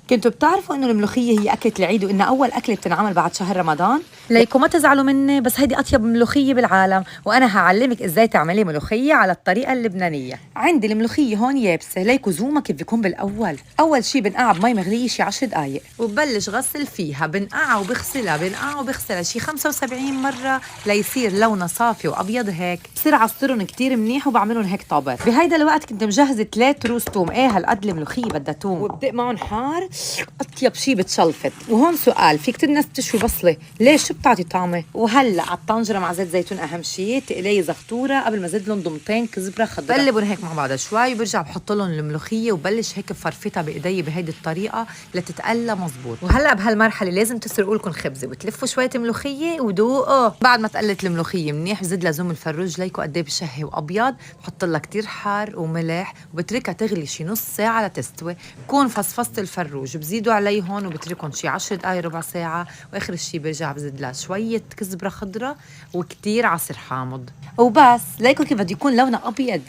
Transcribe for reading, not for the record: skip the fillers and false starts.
كنتوا بتعرفوا إنه الملوخية هي أكلة العيد وإنها أول أكلة بتنعمل بعد شهر رمضان؟ ليكوا ما تزعلوا مني، بس هيدي أطيب ملوخية بالعالم، وأنا هعلمك إزاي تعملي ملوخية على الطريقة اللبنانية. عندي الملوخية هون يابسة، ليكوا زومها كيف بيكون بالأول. أول شي بنقعها بمي مغلية شي 10 دقايق، وببلش غسل فيها، بنقعها وبغسلها شي 75 مرة ليصير لونها صافي وأبيض هيك. بصير عصرن كتير منيح وبعملن هيك طابر. بهيدا الوقت كنت مجهزة 3 روز توم، هالقد الملوخية بدها توم، وبدق معهم حار اطيب شي بتشلفت. وهون سؤال، في كتير ناس بتشوي بصله، ليش؟ شو بتعطي طعمه؟ وهلا على الطنجره مع زيت زيتون اهم شي، تقلي زغطوره قبل ما زد لهم ضمتين كزبره خضراء، بقلبهم هيك مع بعض شوي وبرجع بحط لهم الملوخيه وبلش هيك بفرفتها بايدي بهيدي الطريقه لتتقلى مزبوط. وهلا بهالمرحله لازم تسرقوا لكم خبزه وتلفوا شويه ملوخيه ودوقوا. بعد ما تقلت الملوخيه منيح بزيد لزوم الفروج، ليكوا قد ايه بشهي وابيض، بحط لها كتير حار وملح وبتركها تغلي شي نص ساعه لتستوي. بكون فصفصت الفروج بزيدوا عليه هون وبتركهم شي 10 دقايق ربع ساعة، واخر الشي برجع بزيد لها شوية كزبرة خضرة وكتير عصير حامض وبس. ليكوا كيف بده يكون لونها ابيض.